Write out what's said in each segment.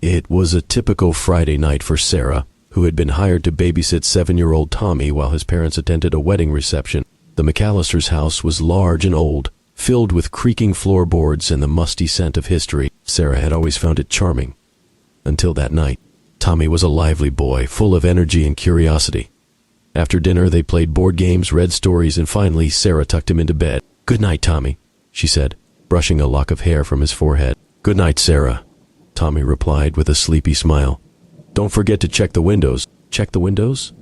It was a typical Friday night for Sarah, who had been hired to babysit 7-year-old Tommy while his parents attended a wedding reception. The McAllister's house was large and old, filled with creaking floorboards and the musty scent of history. Sarah had always found it charming. Until that night. Tommy was a lively boy, full of energy and curiosity. After dinner, they played board games, read stories, and finally, Sarah tucked him into bed. "Good night, Tommy," she said, brushing a lock of hair from his forehead. "Good night, Sarah," Tommy replied with a sleepy smile. "Don't forget to check the windows." "Check the windows?"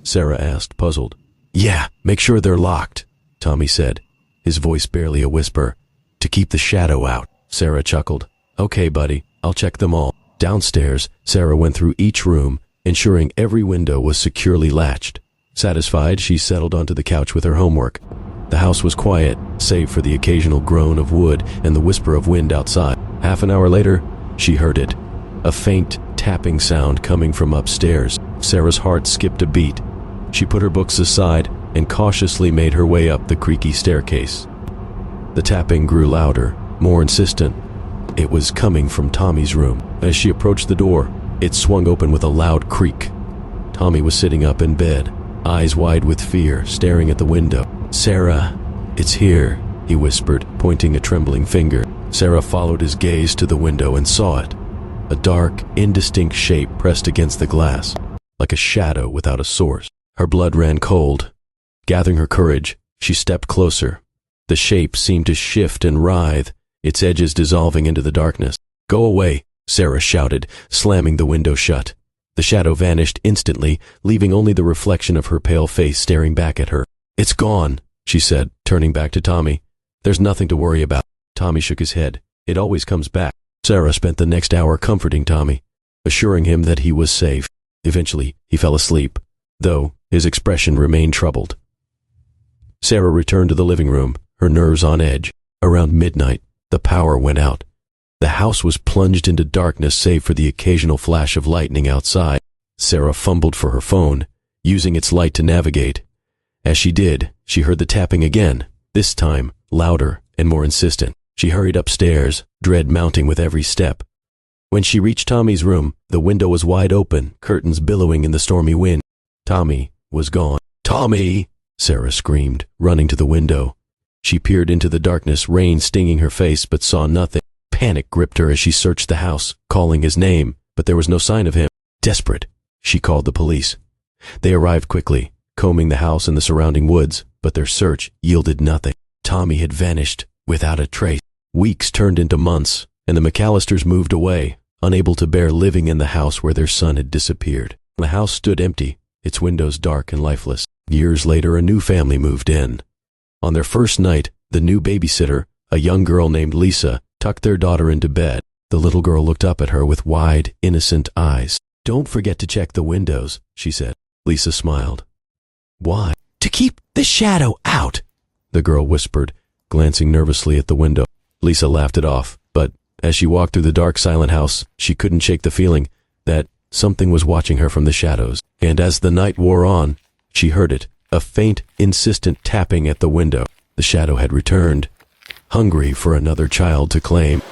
Sarah asked, puzzled. "Yeah, make sure they're locked," Tommy said, his voice barely a whisper. "To keep the shadow out." Sarah chuckled. "Okay, buddy, I'll check them all." Downstairs, Sarah went through each room, ensuring every window was securely latched. Satisfied, she settled onto the couch with her homework. The house was quiet, save for the occasional groan of wood and the whisper of wind outside. Half an hour later, she heard it. A faint tapping sound coming from upstairs. Sarah's heart skipped a beat. She put her books aside and cautiously made her way up the creaky staircase. The tapping grew louder, more insistent. It was coming from Tommy's room. As she approached the door, it swung open with a loud creak. Tommy was sitting up in bed, eyes wide with fear, staring at the window. "Sarah, it's here," he whispered, pointing a trembling finger. Sarah followed his gaze to the window and saw it. A dark, indistinct shape pressed against the glass, like a shadow without a source. Her blood ran cold. Gathering her courage, she stepped closer. The shape seemed to shift and writhe, its edges dissolving into the darkness. "Go away," Sarah shouted, slamming the window shut. The shadow vanished instantly, leaving only the reflection of her pale face staring back at her. "It's gone," she said, turning back to Tommy. "There's nothing to worry about." Tommy shook his head. "It always comes back." Sarah spent the next hour comforting Tommy, assuring him that he was safe. Eventually, he fell asleep, though his expression remained troubled. Sarah returned to the living room, her nerves on edge. Around midnight, the power went out. The house was plunged into darkness save for the occasional flash of lightning outside. Sarah fumbled for her phone, using its light to navigate. As she did, she heard the tapping again, this time louder and more insistent. She hurried upstairs, dread mounting with every step. When she reached Tommy's room, the window was wide open, curtains billowing in the stormy wind. Tommy was gone. "Tommy!" Sarah screamed, running to the window. She peered into the darkness, rain stinging her face, but saw nothing. Panic gripped her as she searched the house, calling his name, but there was no sign of him. Desperate, she called the police. They arrived quickly, combing the house and the surrounding woods, but their search yielded nothing. Tommy had vanished without a trace. Weeks turned into months, and the McAllisters moved away, unable to bear living in the house where their son had disappeared. The house stood empty, its windows dark and lifeless. Years later, a new family moved in. On their first night, the new babysitter, a young girl named Lisa, tucked their daughter into bed. The little girl looked up at her with wide, innocent eyes. "Don't forget to check the windows," she said. Lisa smiled. "Why?" "To keep the shadow out," the girl whispered, glancing nervously at the window. Lisa laughed it off, but as she walked through the dark, silent house, she couldn't shake the feeling that something was watching her from the shadows. And as the night wore on, she heard it, a faint, insistent tapping at the window. The shadow had returned, hungry for another child to claim.